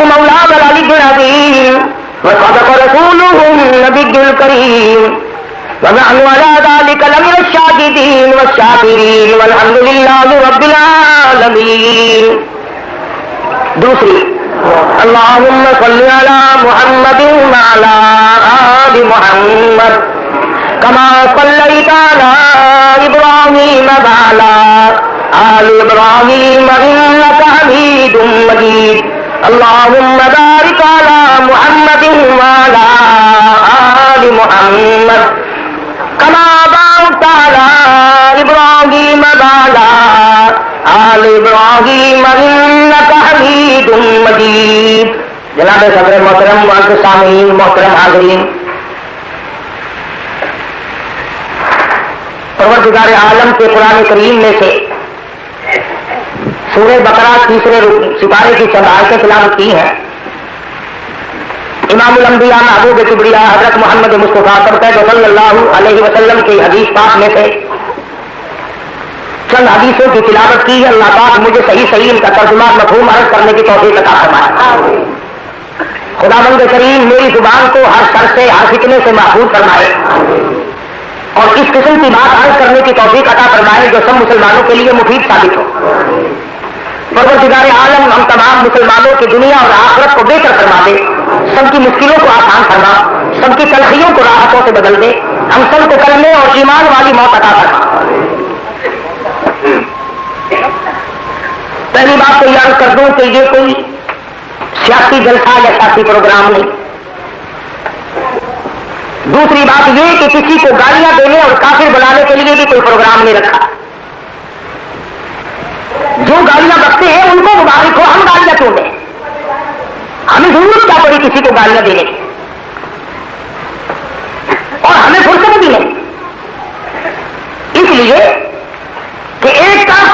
مولانا العلی العظیم وصدق رسوله النبی الکریم ونحن على ذلك لمن الشاهدين والشاكرين والحمد لله رب العالمين. دوسری اللهم صل على محمد وعلى آل محمد كما صليت على إبراهيم وعلى آل إبراهيم إنك حميد مجيد. اللهم بارك على محمد وعلى آل محمد كما باركت على إبراهيم وعلى آل إبراهيم إنك حميد مجيد. جناب صدر محترم معزز سامعین محترم حاضرین، پروردگار عالم کے قرآن کریم میں سے سورہ بقرہ تیسرے سپارے کی چند آیتیں تلاوت کی ہیں. امام الانبیاء محبوب کبریا حضرت محمد مصطفیٰ صلی اللہ علیہ وسلم کی حدیث پاک میں سے چند حدیثوں کی تلاوت کی ہے. اللہ پاک مجھے صحیح ان کا ترجمہ مفہوم عرض کرنے کی توفیق عطا فرمائے. خداوند کریم میری زبان کو ہر شر سے ہر فتنے سے محفوظ فرمائے اور اس قسم کی بات عرض کرنے کی توفیق عطا فرمائے جو سب مسلمانوں کے لیے مفید ثابت ہو. پروردگار عالم ہم تمام مسلمانوں کی دنیا اور آخرت کو بہتر فرما دے، سب کی مشکلوں کو آسان فرما، سب کی تلخیوں کو راحتوں سے بدل دے، ہم سب کو کلمے اور ایمان والی موت عطا فرما. پہلی بات تو یاد کر دوں کہ یہ کوئی سیاسی جلسہ یا سیاسی پروگرام نہیں. دوسری بات یہ کہ کسی کو گالیاں دینے اور کافر بنانے کے لیے بھی کوئی پروگرام نہیں رکھا. جو گالیاں بکتے ہیں ان کو مبارک ہو، ہم گالیاں کیوں دیں؟ ہمیں ضرورت کیا پڑی کسی کو گالیاں دینے کی؟ اور ہمیں فرصت بھی نہیں. اس لیے کہ ایک طرف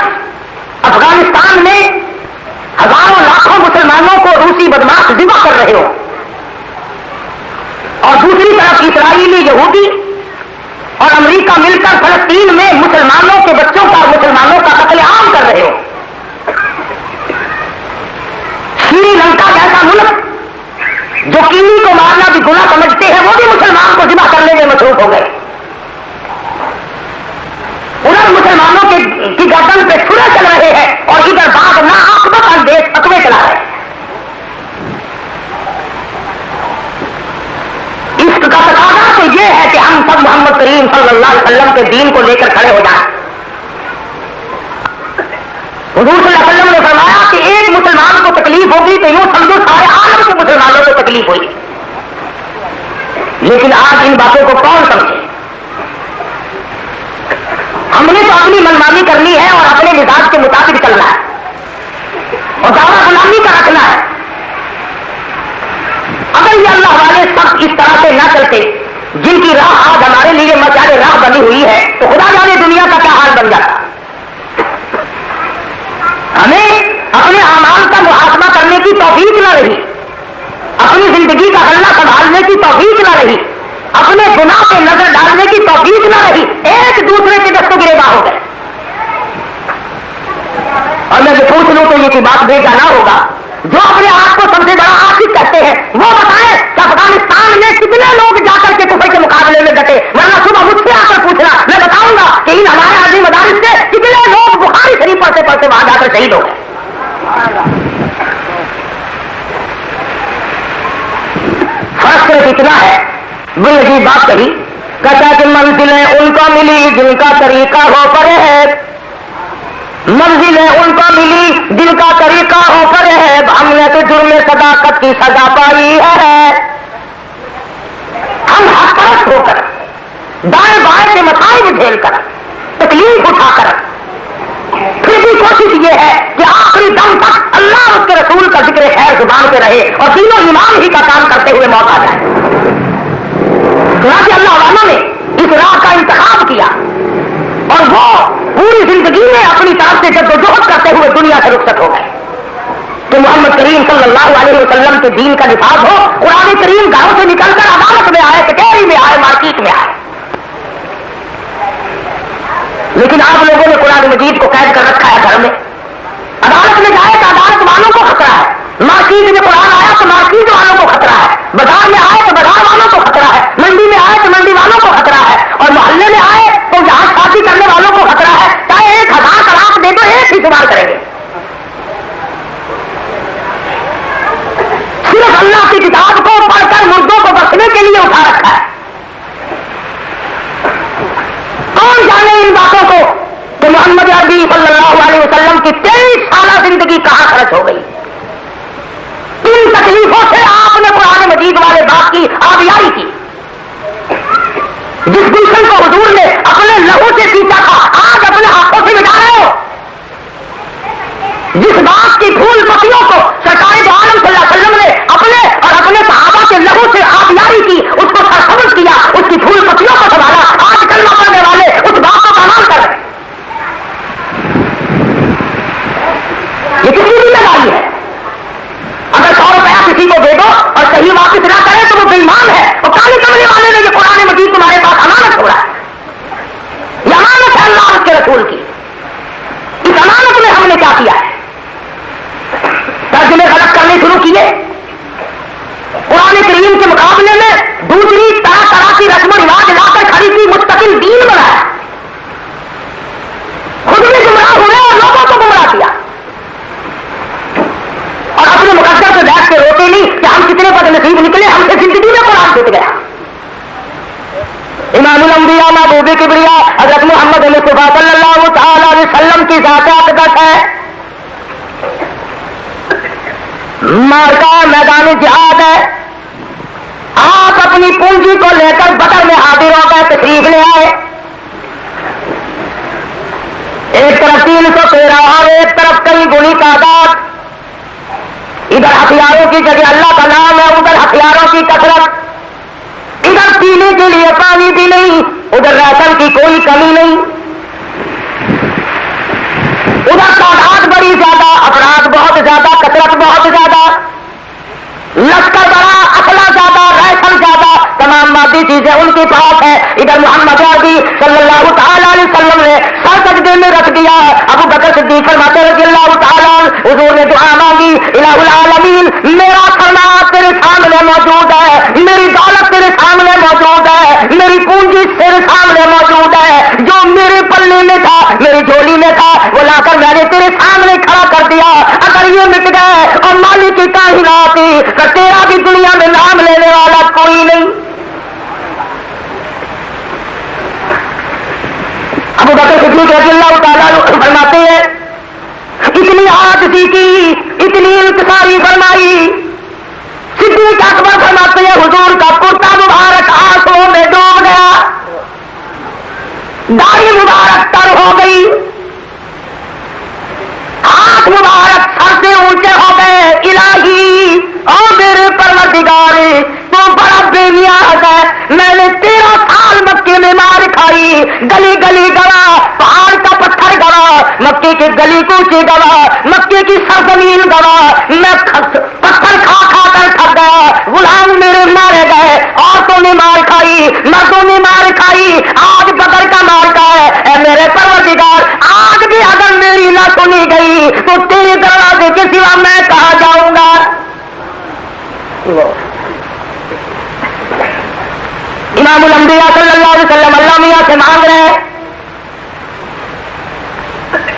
افغانستان میں ہزاروں لاکھوں مسلمانوں کو روسی بدماش ذبح کر رہے ہو اور دوسری طرف اسرائیلی یہودی اور امریکہ مل کر فلسطین میں مسلمانوں کے بچوں کا اور مسلمانوں کا قتل عام کر رہے ہو. سری لنکا جیسا ملک جو کینی کو مارنا بھی گناہ سمجھتے ہیں وہ بھی مسلمان کو ذبح کرنے میں مصروف ہو گئے. ادھر مسلمانوں کی گردن پہ چھرے چل رہے ہیں اور ادھر بعد نہ عاقبت اندیش فتوے چلا رہے ہیں. اس کا تقاضا تو یہ ہے کہ ہم سب محمد کریم صلی اللہ علیہ وسلم کے دین کو لے کر کھڑے ہو جائیں. حضور صلی اللہ علیہ وسلم نے فرمایا کہ ایک مسلمان کو تکلیف ہوگی تو یوں سمجھو سارے عالم کے مسلمانوں کو تکلیف ہوگی. لیکن آج ان باتوں کو کون سمجھے؟ ہم نے تو اپنی منمانی کرنی ہے اور اپنے مزاج کے مطابق چلنا ہے اور دعویٰ غلامی کا رکھنا ہے. اگر یہ اللہ والے سب اس طرح سے نہ چلتے جن کی راہ آج ہمارے لیے مشعل راہ بنی ہوئی ہے تو خدا جانے دنیا کا کیا حال بن جاتا. ہمیں اپنے اعمال کا محاسبہ کرنے کی توفیق نہ رہی، اپنی زندگی کا غلہ سنبھالنے کی توفیق نہ رہی، اپنے گناہ پہ نظر ڈالنے کی توفیق نہ رہی، ایک دوسرے کے دست گریباں ہو گئے. اور میں یہ پوچھ لوں تو یہ کوئی بات بھیجا نہ ہوگا. جو اپنے آپ کو سب سے بڑا عاشق کہتے ہیں وہ بتائیں کہ افغانستان میں کتنے لوگ جا کر کے کفر کے مقابلے میں ڈٹے؟ ورنہ صبح مجھ سے آ کر پوچھنا، میں بتاؤں گا کہ ان ہمارے عظیم مدارس سے کتنے لوگ بخاری شریف پڑھتے پڑھتے وہاں جا کر شہید ہو گئے. فرق صرف اتنا ہے، وہ عجیب بات کہی، کہتا کہ منزلیں ان کو ملی جن کا طریقہ ہو پرہیز، منزلیں ان کو ملی جن کا طریقہ ہو پرہیز، ہم نے تو جرم صداقت کی سزا پائی ہے. ہم حق پرست ہو کر دائیں بائیں کے مصائب جھیل کر تکلیف اٹھا کر پھر بھی کوشش یہ ہے کہ آخری دم تک اللہ اور اس کے رسول کا ذکر خیر زبان پہ رہے اور تینوں ایمان ہی کا کام کرتے ہوئے موت آ جائے. اللہ والوں نے اس راہ کا انتخاب کیا اور وہ پوری زندگی میں اپنی طرف سے جدوجہد کرتے ہوئے دنیا سے رخصت ہو گئے. تو محمد کریم صلی اللہ علیہ وسلم کے دین کا نفاذ ہو. قرآن کریم گھروں سے نکل کر عدالت میں آئے، کچہری میں آئے، مارکیٹ میں آئے. لیکن آپ لوگوں نے قرآن مجید کو قید کر رکھا ہے گھر میں. عدالت میں جائے تو عدالت والوں کو خطرہ ہے مارکیٹ میں قرآن آیا تو مارکیٹ والوں کو خطرہ ہے، بازار میں آئے تو بازار والوں کو خطرہ ہے، منڈی میں آئے تو منڈی والوں کو خطرہ ہے، اور محلے میں آئے تو جہاں شادی کرنے والوں کو خطرہ ہے۔ چاہے 1000 طلاق دے دو، ایک ہی سوال کریں گے۔ صرف اللہ کی کتاب کو پڑھ کر مردوں کو بخشنے کے لیے اٹھا رکھا ہے۔ کون جانے ان باتوں کو کہ محمد عربی صلی اللہ علیہ وسلم کی 23 سالہ زندگی کہاں خرچ ہو گئی۔ ان تکلیفوں سے آپ نے قرآن مجید والے بات کی آبیاری کی۔ جس گلشن کو حضور نے اپنے لہو سے سینچا تھا، آج اپنے ہاتھوں سے مٹا رہے ہو۔ جس بات کی پھول پتیوں کو سرکار دو عالم صلی اللہ علیہ وسلم نے اپنے اور اپنے صحابہ کے لہو سے آبیاری کی، اس کو سرسبز کیا، اس کی پھول پتیوں کو سنبھالا، آج کلمہ پڑھنے والے اس بات کو تمام کر رہے۔ یہ کسی بھی لگائی ہے۔ اگر 100 روپیہ کسی کو دے دو اور صحیح واپس نہ کرے تو وہ بے ایمان ہے۔ اور کالی کمرے والے نے یہ قرآن مجید تمہارے پاس امانت چھوڑا ہے، یہ امانت ہے اللہ اس کے رسول کی۔ اس امانت میں ہم نے کیا کیا ہے؟ ترجمے غلط کرنے شروع کیے، قرآن کریم کے مقابلے میں دوسری طرح طرح کی رسم و رواج لا کر کھڑی کی، مستقل دین بنایا، خود بھی گمراہ ہوئے اور لوگوں کو گمراہ کیا، اور اپنے مقدر سے بیٹھ کے روتے نہیں کہ ہم کتنے بد نصیب نکلے، ہم سے زندگی میں قرآن چھوٹ گیا۔ امام الانبیاء محبوب کبریا حضرت محمد مصطفیٰ صلی اللہ تعالی علیہ وسلم کی ذات اقدس ہے۔ مارکا میدان جہاد ہے، آپ اپنی پونجی کو لے کر بدر میں حاضر ہو گئے، تشریف لے آئے۔ ایک طرف 313 اور ایک طرف کئی گنی تعداد، ادھر ہتھیاروں کی جگہ اللہ کا نام ہے، ادھر ہتھیاروں کی کثرت، ادھر پینے کے لیے پانی بھی نہیں، ادھر راشن کی کوئی کمی نہیں، ادھر تعداد بڑی زیادہ، افراد بہت زیادہ، کثرت بہت زیادہ، لشکر بڑا، اسلحہ زیادہ، رائفل زیادہ، تمام مادی چیزیں ان کے پاس ہے۔ ادھر محمد عربی صلی اللہ تعالی علیہ وسلم نے سر سجدے میں رکھ دیا۔ ابو بکر صدیق فرماتے رضی اللہ تعالی، حضور نے دعا مانگی، الہ العالمین میرا کھانا تیرے سامنے موجود ہے، میری دولت تیرے سامنے موجود ہے، میری پونجی تیرے سامنے موجود ہے، جو میرے پلے میں تھا، میری جھولی میں تھا، وہ لا کر میں نے تیرے سامنے کھڑا کر دیا۔ اگر یہ مٹ گئے اور مالک کی کائنات تو تیرا بھی دنیا میں نام لینے والا کوئی نہیں۔ ابو بکر صدیق رضی اللہ تعالیٰ فرماتے ہیں، اتنی عاجزی کی، اتنی انکساری فرمائی۔ صدیق اکبر فرماتے ہیں حضور کا کرتا مبارک آنسوؤں میں ڈوب گیا، داڑھی مبارک تر ہو گئی، ہاتھ مبارک سر سے اونچے ہو گئے۔ الہی او میرے پروردگار، تو بڑا بے نیاز ہے، میں نے 13 سال مکے میں مار کھائی، گلی گلی گوا، پہاڑ کا پتھر گوا، مکے کی گلی کوچی گوا، مکے کی سرزمین گوا، میں پتھر کھا کھا کر تھک گیا، غلام میرے مارے گئے، عورتوں نے مار کھائی، مردوں نے مار کھائی، آج بدر کا مارکا ہے۔ اے میرے پروردگار، آج بھی اگر میری نہ سنی گئی تو تیرے دروازے کے سوا میں کہاں جاؤں گا۔ امام الانبیاء صلی اللہ علیہ وسلم اللہ میاں سے مانگ رہے ہیں،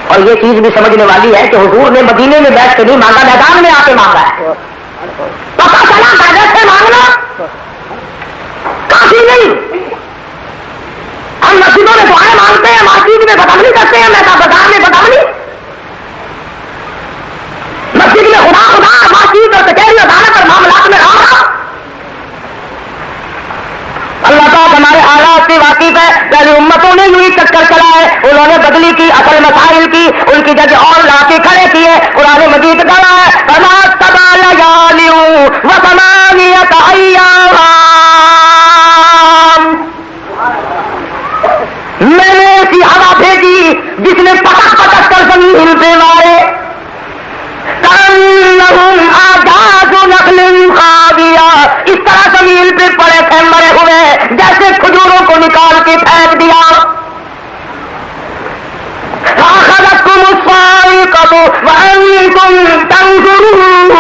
اور یہ چیز بھی سمجھنے والی ہے کہ حضور نے مدینے میں بیٹھ کے نہیں مانگا، میدان میں آ کے مانگا ہے۔ پتا چلا پیدل سے مانگنا کافی نہیں، ہم مسجدوں میں دعائیں مانگتے ہیں، مسجد میں بدامنی کرتے ہیں، بازار میں بدامنی، مسجد میں خدا خدا، مسجد اور کچہری عدالت اور معاملات میں رہا۔ اللہ تعالیٰ ہمارے حالات سے واقف ہے، پہلی امتوں نے یوں ہی چکر چلائے، انہوں نے بدلی کی، اصل مسائل کی، ان کی جگہ اور لا کے کھڑے کیے۔ قرآن مجید گوا ہے، میں نے ایسی ہوا بھیجی جس نے پٹک پٹک کر زمین پہ مارے، اس طرح زمین پہ پڑے تھے مرے ہوئے، جیسے کھجوروں کو نکال کے پھینک دیا۔ فَأَخَذَتْكُمُ الصَّاعِقَةُ وَأَنْتُمْ تَنظُرُونَ،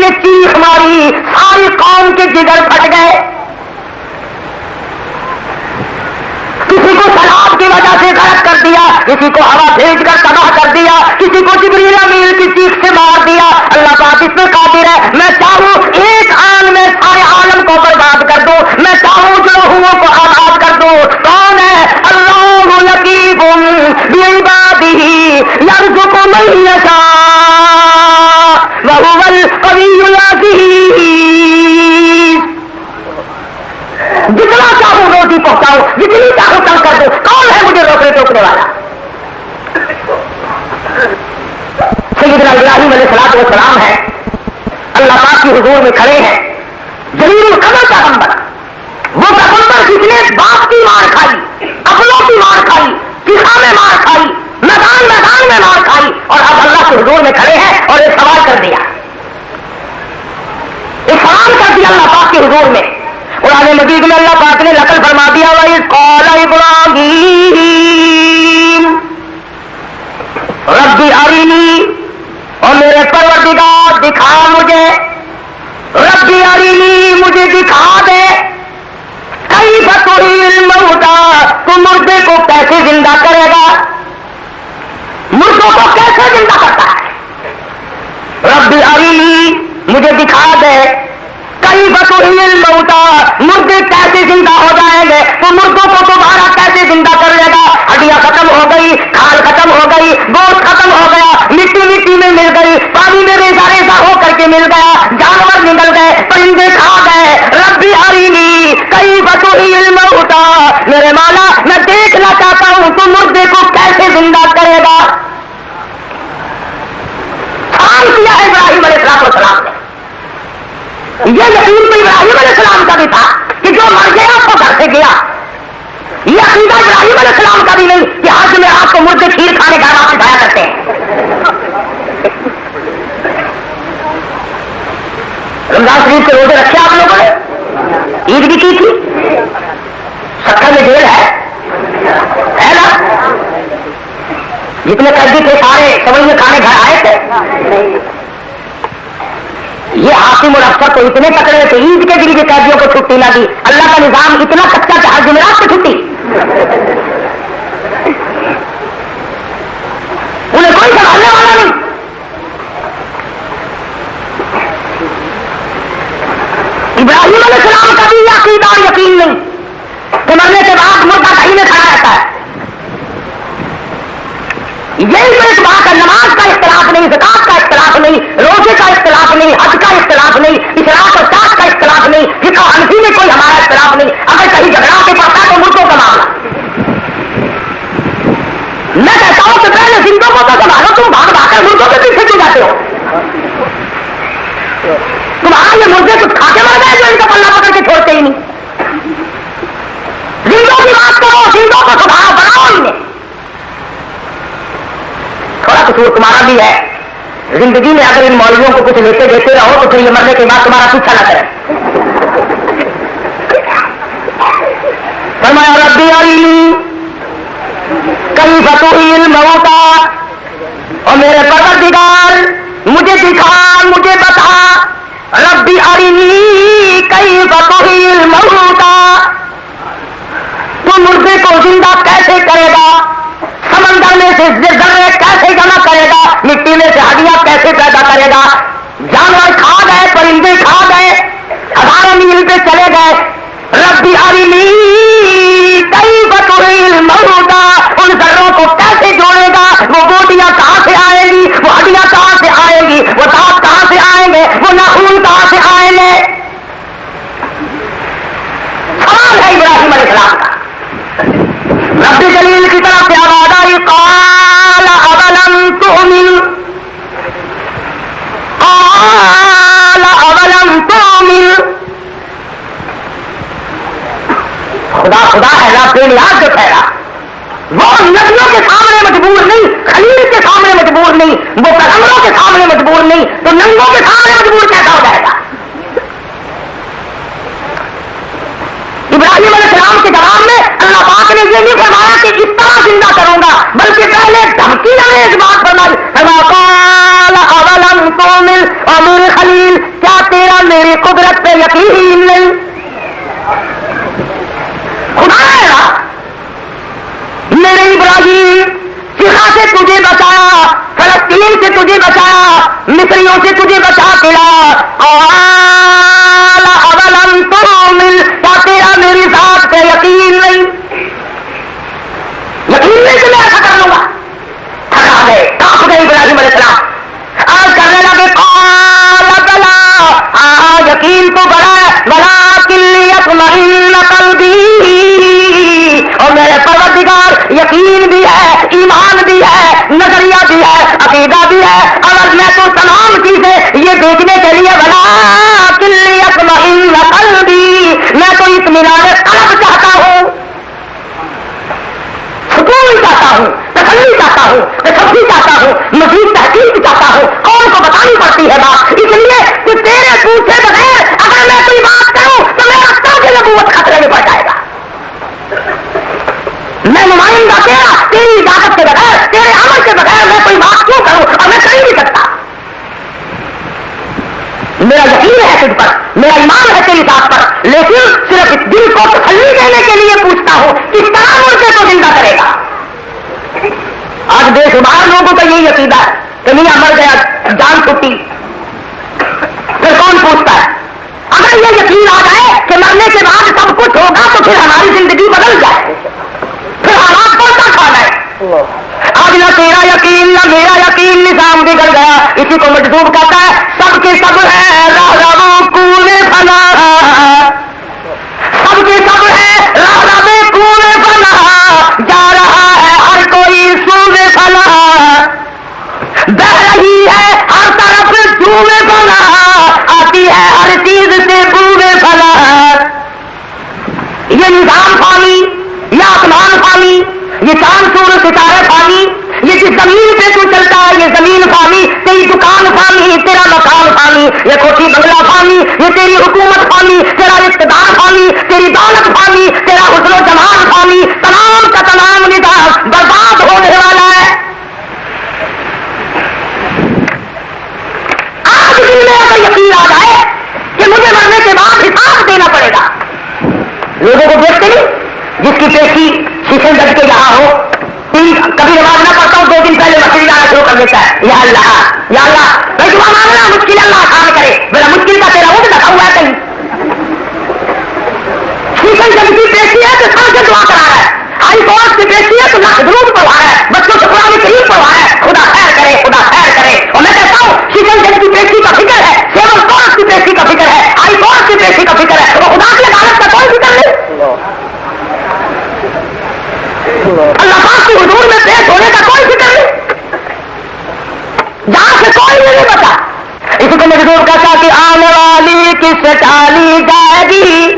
نے چیخ ماری، ساری قوم کے جگر پھٹ گئے. کسی کو سیلاب کی وجہ سے غرق کر دیا، کسی کو ہوا بھیج کر تباہ کر دیا، کسی کو جبریل امین کی چیخ سے مار دیا. اللہ پاک اس میں قادر ہے. میں چاہوں ایک آن میں سارے عالم کو برباد کر دوں، میں چاہوں جو لوگوں کو آباد کر دوں. کون ہے؟ اللہ لطیف بعبادہ یرزق من یشاء وہو القوی العزیز. جتنا چاہوں روٹی پہنچاؤں، جتنی چاہوں کم کر دوں. کون ہے مجھے روکنے ٹوکنے والا؟ سیدنا ابراہیم علیہ الصلوۃ والسلام ہے، اللہ پاک کی حضور میں کھڑے ہیں. جلیل القدر پیغمبر، وہ پیغمبر جس نے باپ کی مار کھائی، اپنوں کی مار کھائی، فضا میں مار کھائی، میدان میں مار کھائی، اور اب اللہ کے حضور میں کھڑے ہیں اور ایک سوال کر دیا. ایک سوال کر دیا اللہ پاک کے حضور میں. قرآن مجید میں اللہ پاک نے نقل فرما دیا وَإِذْ قَالَ إِبْرَاهِيمُ رَبِّ أَرِنِي، اور میرے پروردگار دکھا مجھے، رَبِّ أَرِنِي مجھے دکھا دے، كَيْفَ تُحْيِي الْمَوْتَىٰ تو مردے کو کیسے زندہ کرے گا، مردوں کو کیسے زندہ کرتا ہے. رَبِّ أَرِنِي مجھے دکھا دے، کئی بتوہی الموتیٰ مردے کیسے زندہ ہو جائیں گے، تو مردوں کو دوبارہ کیسے زندہ کر لے گا. ہڈیاں ختم ہو گئی، کھال ختم ہو گئی، گوشت ختم ہو گیا، مٹی میں مل گئی، پانی میں ریزا ہو کر کے مل گیا، جانور نکل گئے، پرندے کھا گئے. ربی ارینی کئی بتوہی الموتیٰ، میرے مولا میں دیکھنا چاہتا ہوں تو مردے کو کیسے زندہ کرے گا. سوال کیا ہے ابراہیم علیہ السلام نے. یہ یقین تو ابراہیم علیہ السلام کا بھی تھا کہ جو مر گیا تو گھر سے گیا. یہ عقیدہ ابراہیم علیہ السلام کا بھی نہیں کہ آج میں آپ کو مردے کھیر کھانے کا واپس آیا کرتے ہیں. رمضان شریف کے روزے رکھے آپ لوگوں نے، عید بھی کی تھی، سکھر میں جیل ہے نا، جتنے قیدی تھے سارے سوئی کھانے گھر آئے تھے. یہ حاکم اور افسر کو اتنے پکڑے تھے، عید کے دن کے قیدیوں کو چھٹی نہ دی. اللہ کا نظام اتنا کچا کہ ہر جمعرات کو چھٹی، انہیں کوئی سنبھالنے والا نہیں. ابراہیم علیہ السلام کا بھی یہ عقیدہ اور یقین نہیں کہ مرنے کے بعد مردہ کہیں میں کھڑا رہتا ہے. یہی تو اس بات کا نماز کا اختلاف نہیں، زکات کا اختلاف نہیں، روزے کا اختلاف نہیں، حج کا اختلاف نہیں، اشراق اور چاک کا اختلاف نہیں، فقہ حنفی میں کوئی ہمارا اختلاف نہیں. اگر کہیں جھگڑا کے پڑتا ہے تو مردوں کا معاملہ. میں کہتا ہوں کہ پہلے زندوں کو تو سنبھالو، تم بھاگ کر مردوں کے پیچھے کیوں جاتے ہو؟ تمہارا یہ مردے کچھ کھا کے مر گئے جو ان کا پلہ پکڑ کے چھوڑتے ہی نہیں. زندوں کی بات کرو، زندوں کو سنبھالو، بناؤ انہیں. تھوڑا قصور تمہارا بھی ہے. زندگی میں اگر ان مولویوں کو کچھ لیتے دیتے رہو تو پھر یہ مرنے کے بعد تمہارا پیچھا نہ کرے. فرمایا ربی ارینی کیف تحیی الموتیٰ، اور میرے پروردگار مجھے دکھا، مجھے بتا. ربی ارینی کیف تحیی الموتیٰ، تو مردے کو زندہ کیسے کرے گا، سمندر میں سے ذرے کیسے جمع کرے گا، مٹی میں سے ہڈیاں کیسے پیدا کرے گا. جانور کھا گئے، پرندے کھا گئے، ہزاروں میل پہ چلے گئے. ربی ارینی کیف تحیی الموتیٰ، ان ذروں کو کیسے جوڑے گا، وہ بوٹیاں کہاں سے آئیں گی، وہ ہڈیاں کہاں سے آئیں گی، وہ دانت کہاں سے آئیں گے، وہ ناخن کہاں سے آئیں گے. سوال ہے ابراہیم علیہ السلام کا. رب جلیل کی طرف سے آواز آئی قال اولم تؤمن، قال اولم تؤمن. خدا خدا ہے نا، بے نیاز جو ٹھہرا، وہ نبیوں کے سامنے مجبور نہیں، خلیل کے سامنے مجبور نہیں، وہ پیغمبروں کے سامنے مجبور نہیں، تو ننگوں کے سامنے مجبور کیسا ہو جائے گا. ابراہیم علیہ السلام کے جواب میں اللہ پاک نے یہ نہیں فرمایا کہ اس طرح زندہ کروں گا، بلکہ پہلے دھمکی ہمیں اس بات فرمائی، قال اولم تؤمن اور میرے خلیل کیا تیرا میری قدرت پہ یقین نہیں؟ خدا ہے میرے ابراہیم سکھا سے تجھے بچایا، فلسطین سے تجھے بچایا، مصریوں سے تجھے بچا کے لایا، اولم تؤمن کیا تیرا میری ذات پہ یقین نہیں؟ یقین نہیں کہ میں ایسا کر لوں گا؟ تھکا گئے، کاپ گئے ابراہیم علیہ السلام، آج کرنے لگے قال بلا، یقین تو بڑا ہے، ولکن لیطمئن قلبی، اور میرے پروردگار یقین بھی ہے، ایمان بھی ہے، نظریہ بھی ہے، عقیدہ بھی ہے، اور میں تو تمام چیزیں یہ دیکھنے کے لیے ولکن لیطمئن قلبی، میں تو اطمینان قلب چاہتا ہوں، سکون چاہتا ہوں، تسلی چاہتا ہوں، تسلی چاہتا ہوں، مزید تحقیق چاہتا ہوں، کون کو بتانی پڑتی ہے بات، اس لیے کہ تیرے پوچھے بغیر اگر میں کوئی بات کروں تو میرا تاج نبوت خطرے میں پڑ جائے گا، میں نمائندہ تیرا، تیری اجازت کے بغیر، تیرے عمل کے بغیر میں کوئی بات کیوں کروں، اور میں کر ہی نہیں سکتا، میرا یقین ہے تجھ پر، میرا ایمان ہے تیری ذات پر، لیکن صرف دل کو تسلی دینے کے لیے پوچھتا ہوں کس طرح ملکے کو زندہ کرے گا۔ آج بے شمار لوگوں کا یہی عقیدہ ہے کہ میاں مر گیا، جان چھٹی، پھر کون پوچھتا ہے؟ اگر یہ یقین آ جائے کہ مرنے کے بعد سب کچھ ہوگا تو پھر ہماری زندگی بدل جائے، پھر حالات کون سا کھانا ہے؟ آج نہ تیرا یقین نہ میرا یقین، نظام بگڑ گیا، اسی کو مجذوب کہتا ہے، سب کے سب ہے راہ کونے فنا، سب کے سب ہے راہ کونے فنا، جا رہا ہے ہر کوئی سونے فنا، بہ رہی ہے ہر طرف جونے فنا، آتی ہے ہر چیز سے بونے فنا، یہ نظام فانی، یہ آسمان فانی، یہ چاند سور ستارے فانی، یہ جس زمین پہ تو چلتا ہے یہ زمین فانی، تیری دکان فانی، تیرا مکان فانی، یہ کوٹھی بنگلہ فانی، یہ تیری حکومت فانی، تیرا اقتدار فانی، تیری دولت فانی، تیرا حسن و جمال فانی، تمام کا تمام نظام برباد ہونے والا ہے۔ آج دل میں اگر یقین آ جائے کہ مجھے مرنے کے بعد حساب دینا پڑے گا، لوگوں کو دیکھتے نہیں جس کی پیشی شیشے ڈٹ کے یہاں ہو، کبھی نماز نہ پڑھتا ہوں 2 دن پہلے مسجد آنا شروع کر دیتا ہے، یا اللہ بھائی دعا مانگنا مشکل اللہ آسان کرے، میرا مشکل کا تیرا وہ رکھا ہوا ہے کہیں، شیشے ڈٹ کی پیشی ہے تو سب سے دعا کرا رہا ہے، ہائی کورٹ کی پیشی ہے تو لاکھ درود پڑھوا رہا ہے، بچوں سے قرآن کریم پڑھوا رہا ہے، خدا خیر کرے، خدا خیر کرے، اور میں کہتا ہوں شیشے ڈٹ کی پیشی کا فکر ہے، سیون کورٹ کی پیشی کا فکر ہے، ہائی کورٹ کی پیشی کا فکر ہے، وہ خدا کی عدالت کا کوئی فکر نہیں، اللہ پاک کی حضور میں پیش ہونے کا کوئی فکر نہیں، جہاں سے کوئی نہیں بتا، اسی کو مجبور کہتا کہ آنے والی کس سے ٹالی جائے گی،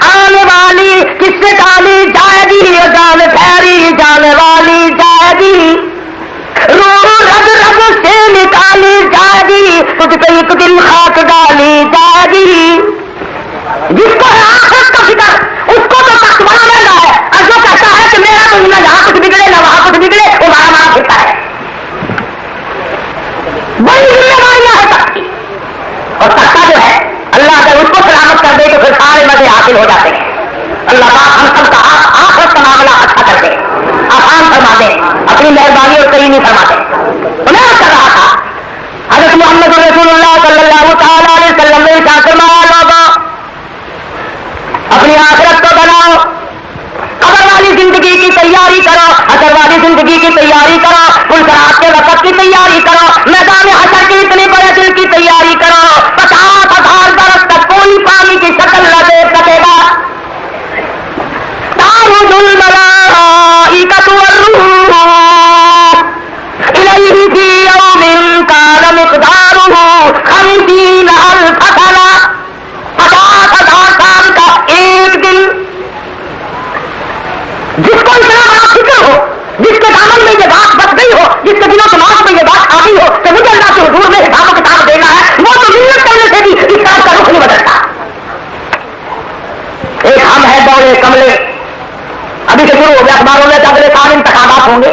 آنے والی کس سے ٹالی جائے گی، جان پھیری جانے والی جائے گی، روح رگ رگ سے نکالی جائے گی، تجھ پہ ایک دن خاک ڈالی جائے گی، جس کو ہے آخرت کا فکر اس کو تو تخت بنا لینا ہے، اور جو کہتا ہے کہ میرا تو نہ یہاں کچھ بگڑے نہ وہاں کچھ بگڑے، وہ مارا مارا پھرتا ہے، بڑی ذمہ داریاں ہے تخت کی، اور تختہ جو ہے اللہ اگر اس کو سلامت کر دے تو پھر سارے مزے حاصل ہو جاتے ہیں، اللہ پاک ہم سب کا آخرت کا معاملہ اچھا کر دے، آسان فرما دے، اپنی مہربانی اور کریمی فرما دے۔ تو میں کر رہا تھا حضرت محمد رسول اللہ صلی اللہ تعالی علیہ وسلم نے ارشاد فرمایا لوگوں اپنی آخرت کو بناؤ، قبر والی زندگی کی تیاری کرو، حشر والی زندگی کی تیاری کرو، پلسرات کے وقت کی تیاری کرو، میدان حشر کے اتنے بڑے دل کی تیاری کرو، 50,000 برس تک کوئی پانی کی شکل نہ دیکھ سکے گا، تعرج الملائکۃ والروح الیہ فی یوم کان مقدارہ 50,000 سنہ، 50,000 سال کا ایک دن، جس کو اتنا بڑا فکر ہو، جس کے دامن میں یہ بات بچ گئی ہو، جس کے دلوں دماغ میں یہ بات آ گئی ہو کہ مجھے اللہ کے حضور میں حساب و کتاب دینا ہے، وہ تو محنت کرنے سے بھی اس طرح کا رخ نہیں بدلتا۔ ایک ہم ہے دورے کملے، ابھی سے شروع ہو گیا، اخباروں میں اگلے سال انتخابات ہوں گے،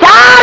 4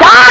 4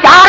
4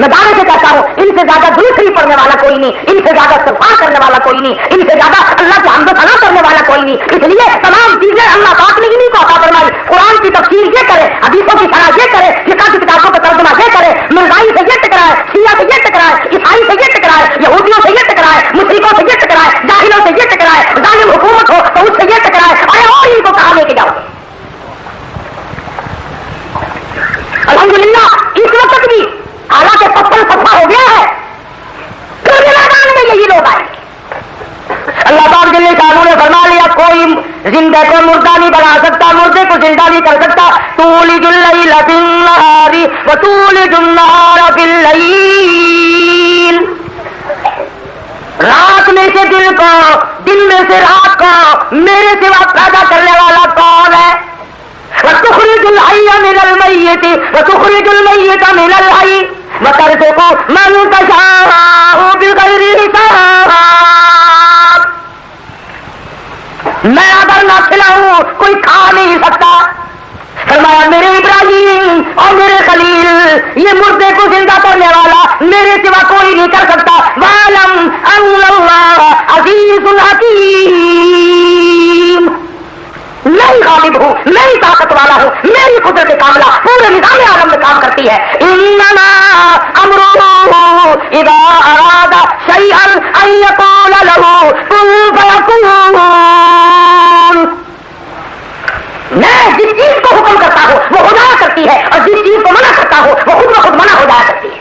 میں دعوے سے کہتا ہوں ان سے زیادہ دوسری پڑھنے والا کوئی نہیں, ان سے زیادہ استغفار کرنے والا کوئی نہیں, ان سے زیادہ اللہ کی حمد و ثنا کرنے والا کوئی نہیں. اس لیے تمام چیزیں اللہ پاک نے انہیں کو عطا فرمائی. قرآن کی تفسیر یہ کرے, حدیثوں کی شرح یہ کرے, فقہ کی کتابوں کا ترجمہ یہ کرے, مرزائی سے یہ ٹکرائے, شیعہ سے یہ ٹکرائے, عیسائی سے یہ ٹکرائے, یہودیوں سے یہ ٹکرائے, مشرکوں سے یہ ٹکرائے, جاہلوں سے یہ ٹکرائے, ظالم حکومت ہو تو اس سے یہ ٹکرائے. اور ان کو کہاں لے کے جاؤ. الحمدللہ اس وقت بھی حالانکہ پتھر صفا ہو گیا ہے, میدان میں یہی لوگ آئے. اللہ پاک جل شانہ نے فرما لیا کوئی زندہ کو مردہ نہیں بنا سکتا, مردے کو زندہ نہیں کر سکتا. تولج اللیل فی النہار وتولج النہار فی اللیل, رات میں سے دن کو, دن میں سے رات کو میرے سوا پیدا کرنے والا کون ہے؟ وتخرج الحی من المیت وتخرج المیت من الحی وترزق من تشاء بغیر حساب. میں اگر نہ کھلاؤں کوئی کھا نہیں سکتا. فرمایا میرے ابراہیم اور میرے خلیل یہ مردے کو زندہ کرنے والا میرے سوا کوئی نہیں کر سکتا. وَاعْلَمْ أَنَّ اللَّهَ عَزِيزٌ حَكِيمٌ, میں ہی غالب ہوں, میں ہی طاقت والا ہوں, میری قدرت کاملہ پورے نظام عالم میں کام کرتی ہے. انما امرہ اذا اراد شیئا ان یقول له کن فیکون. میں جس چیز کو حکم کرتا ہوں وہ ہو جایا کرتی ہے, اور جس چیز کو منع کرتا ہوں وہ خود بخود منع ہو جایا کرتی ہے.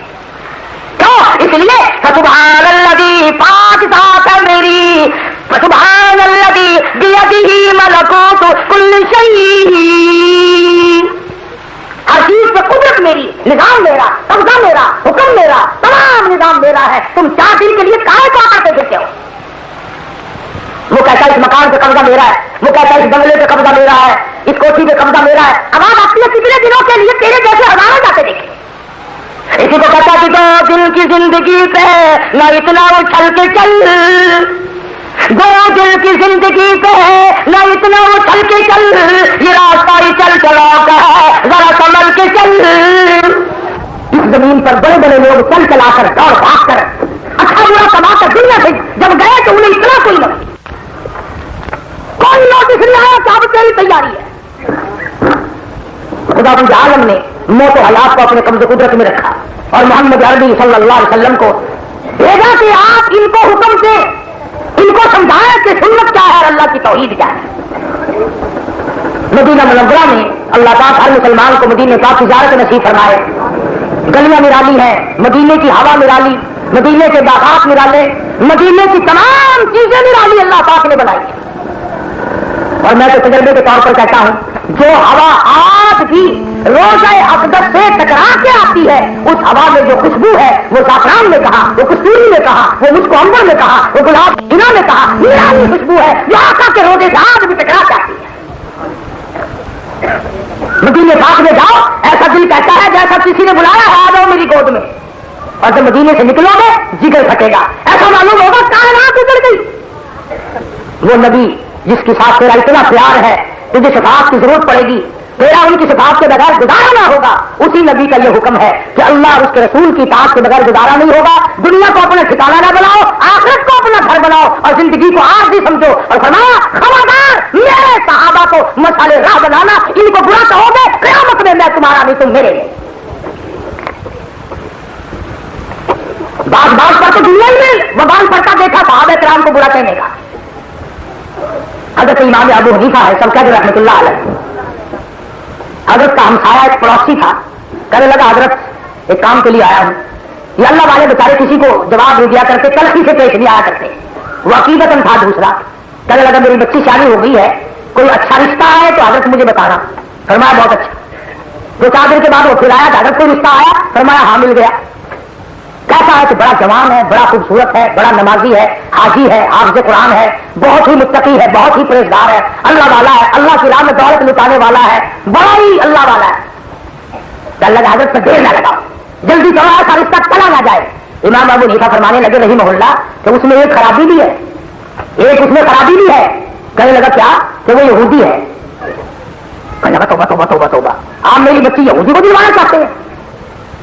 کیوں؟ اس لیے فسبحان الذی, پاک ذات ہے میری, فسبحان الذی بیدہ ملکوت کل شیء, ہر چیز پہ قدرت میری, نظام میرا, قبضہ میرا, حکم میرا, تمام نظام میرا ہے. تم 4 دن کے لیے کہاں کو کرتے پھرتے ہو؟ وہ کہتا ہے اس مکان پہ قبضہ میرا ہے, وہ کہتا ہے اس بنگلے پہ قبضہ میرا ہے, اس کوٹھی پہ قبضہ میرا ہے. اب آپ اپنے کتنے دنوں کے لیے تیرے جیسے ہزاروں جاتے دیکھیں. اسی کو کہتا کہ 2 دن کی زندگی پہ نہ اتنا اچھل کے چل, 2 دن کی زندگی پہ نہ اتنا اچھل کے چل, یہ راستہ ہی چل چلا کا ہے, ذرا سنبھل کے چل. اس زمین پر بڑے بڑے لوگ چل چلا کر دوڑ بھاگ کر اچھا برا کما کر دنیا سے جب گئے تو انہیں اتنا کوئی نہ کوئی نوٹس نہیں آیا کہ اب تیری تیاری ہے. خدا بند عالم نے موت و حالات کو اپنے قبض قدرت میں رکھا اور محمد عربی صلی اللہ علیہ وسلم کو بھیجا کہ آپ ان کو حکم سے ان کو سمجھائیں کہ سنت کیا ہے اور اللہ کی توحید کیا ہے. مدینہ منورہ میں اللہ پاک ہر مسلمان کو مدینے پاک کی زیارت نصیب فرمائے. گلیاں نرالی ہیں, مدینے کی ہوا نرالی, مدینے کے باغات نرالے, مدینے کی تمام چیزیں نرالی اللہ پاک نے بنائی. اور میں تو تجربے کے طور پر کہتا ہوں جو ہوا آج بھی روزہ اقدس سے ٹکرا کے آتی ہے اس ہوا میں جو خوشبو ہے وہ زعفران نے کہا, وہ کستوری نے کہا, وہ مجھ کو امبر نے کہا, وہ گلاب انہوں نے کہا, نرالی خوشبو ہے جو آقا کے روزے سے آج بھی ٹکرا کے آتی ہے. مدینے پاک میں جاؤ ایسا دل کہتا ہے جیسا کسی نے بلایا ہے آ جاؤ میری گود میں, اور جب مدینے سے نکلو گے جگر پھٹے گا, ایسا معلوم ہوگا کائنات اتر گئی. وہ نبی جس کے ساتھ تیرا اتنا پیار ہے تجھے شفاعت کی ضرورت پڑے گی, تیرا ان کی شفاعت کے بغیر گزارا نہ ہوگا, اسی نبی کا یہ حکم ہے کہ اللہ اور اس کے رسول کی اطاعت کے بغیر گزارا نہیں ہوگا. دنیا کو اپنا ٹھکانہ نہ بناؤ, آخرت کو اپنا گھر بناؤ اور زندگی کو آج بھی سمجھو. اور فرمایا خبردار میرے صحابہ کو مشعل راہ بنانا, ان کو برا کہو گے قیامت میں میں تمہارا نہیں تم میرے. بعض پر تو دنیا میں وبال پڑتا دیکھا صحابہ کرام کو برا کہنے کا. حضرت امام ابو حنیفہ ہے سب کہتے رحمۃ اللہ علیہ, حضرت کا ہمسایہ ایک پڑوسی تھا, کہنے لگا حضرت ایک کام کے لیے آیا ہوں. یہ اللہ والے بیچارے کسی کو جواب نہیں دیا کرتے, تلخی سے پیش نہیں آیا کرتے, وہ عقیدتاً تھا دوسرا. کہنے لگا میری بچی شادی ہو گئی ہے, کوئی اچھا رشتہ ہے تو حضرت مجھے بتانا. فرمایا بہت اچھا. 2-4 دن کے بعد وہ پھر آیا, حضرت کوئی رشتہ آیا؟ فرمایا ہاں مل گیا. کیسا ہے کہ بڑا جوان ہے, بڑا خوبصورت ہے, بڑا نمازی ہے, حاجی ہے, حافظ قرآن ہے, بہت ہی متقی ہے, بہت ہی پرہیزگار ہے, اللہ والا ہے, اللہ کی راہ میں دولت لٹانے والا ہے, بڑا ہی اللہ والا ہے. اللہ حضرت پر دیر نہ لگا, جلدی کرو ایسا رشتہ چلا نہ جائے. امام ابو حنیفہ فرمانے لگے رحمہ اللہ کہ اس میں ایک خرابی بھی ہے, ایک اس میں خرابی بھی ہے. کہنے لگا کیا؟ کہ وہ یہودی ہے. کہنے لگا توبہ توبہ توبہ توبہ, آپ میری بچی یہودی کو دلوانا چاہتے ہیں؟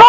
2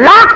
1,00,000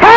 6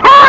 6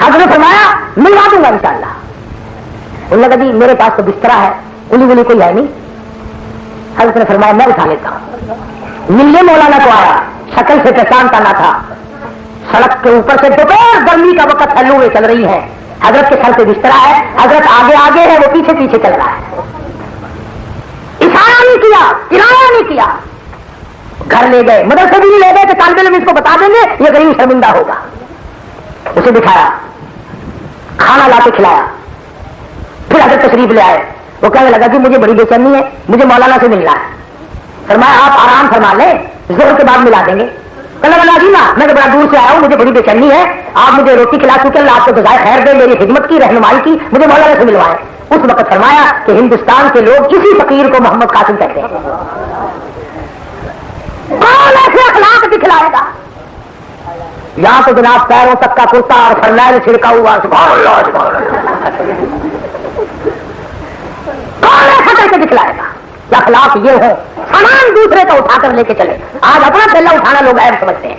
حضرت نے فرمایا ملوا دوں گا انشاءاللہ. انہوں نے کہا جی میرے پاس تو بسترا ہے, کلی ولی کوئی ہے نہیں. حضرت نے فرمایا میں اٹھا لیتا ہوں. ملنے مولانا کو آیا, شکل سے پہچانتا نہ تھا. سڑک کے اوپر سے دوپہر گرمی کا وقت ہے, لوہے چل رہی ہے. حضرت کے سر پہ بسترا ہے, حضرت آگے آگے ہے, وہ پیچھے پیچھے چل رہا ہے. اشارہ نہیں کیا, کرایہ نہیں کیا. گھر لے گئے, مدرسے بھی نہیں لے گئے کہ طالب علم اس کو بتا دیں گے یہ غریب شرمندہ ہوگا. اسے دکھایا, کھانا لا کے کھلایا. پھر حضرت تشریف لے آئے. وہ کہنے لگا کہ مجھے بڑی بے چینی ہے, مجھے مولانا سے ملنا ہے. فرمایا آپ آرام فرما لیں, ظہر کے بعد ملا دیں گے. کہنے لگا جی نا میں تو بڑا دور سے آیا ہوں, مجھے بڑی بے چینی ہے, آپ مجھے روٹی کھلا چکے, اللہ آپ کو جزائے خیر دے, میری خدمت کی, رہنمائی کی, مجھے مولانا سے ملوائے. اس وقت فرمایا کہ ہندوستان کے لوگ اسی فقیر کو محمد قاسم کہتے ہیں. کون ایسے اخلاق دکھلائے گا؟ یہاں تو جناب پیروں تک کا کرتا اور فرنیل چھڑکا ہوا, سبحان اللہ سبحان اللہ. کون ایسا کر کے دکھلائے گا؟ اخلاق یہ ہو, سامان دوسرے کا اٹھا کر لے کے چلے. آج اپنا پہلا اٹھانا لوگ عیب سمجھتے ہیں,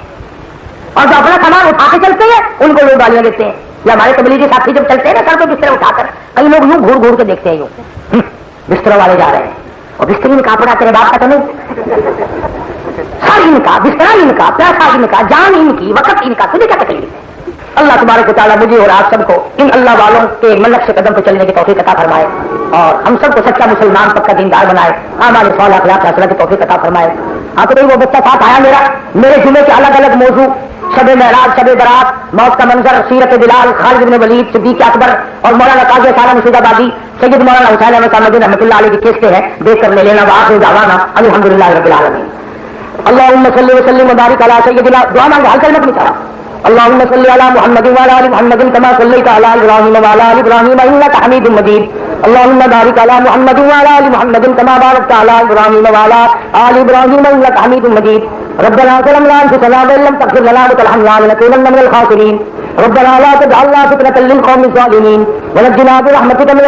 اور جو اپنا سامان اٹھا کے چلتے ہیں ان کو لوگ گالیاں دیتے ہیں. یا ہمارے تبلیغی ساتھی جب چلتے ہیں نا سر کو بستر اٹھا کر, کئی لوگ یوں گھور گھور کے دیکھتے ہیں, یوں بستر والے جا رہے ہیں, اور بستری میں کپڑا تیرے باپ کا تو نہیں, ساری ان کا, بستر ان کا, پیسہ ان کا, جان ان کی, وقت ان کا, تجھے کیا تکلیف ہے؟ اللہ تبارک و تعالیٰ مجھے اور آپ سب کو ان اللہ والوں کے ملک سے قدم پہ چلنے کی توفیق عطا فرمائے, اور ہم سب کو سچا مسلمان پکا دیندار بنائے, ہمارے سوال اخلاق فیصلہ کی توفیق عطا فرمائے. آپ کو وہ بچہ ساتھ آیا میرے جمعے کے الگ الگ موضوع, شب معراج, شب برات, موت کا منظر, سیرت بلال, خالد بن ولید, صدیق اکبر, اور مولانا قاضی سالم رشید آبادی, سید مولانا حسین احمد صاحب رحمۃ اللہ علیہ کی کیسٹیں ہیں, دیکھ کر لے لینا. وآخر دعوانا الحمدللہ رب العالمین. اللهم صل وسلم وبارك على سيدنا, دعا مانگے, حل کلمہ نہیں چاہا. اللهم صل على محمد وعلى ال محمد كما صليت على ابراهيم وعلى ال ابراهيم انك حميد مجيد. اللهم بارك على محمد وعلى ال محمد كما باركت على ابراهيم وعلى ال ابراهيم انك حميد مجيد. ربنا ظلمنا انفسنا وان لم تغفر لنا وترحمنا لنكونن من الخاسرين. ربنا لا تجعلنا فتنة للقوم الظالمين ونجنا برحمتك من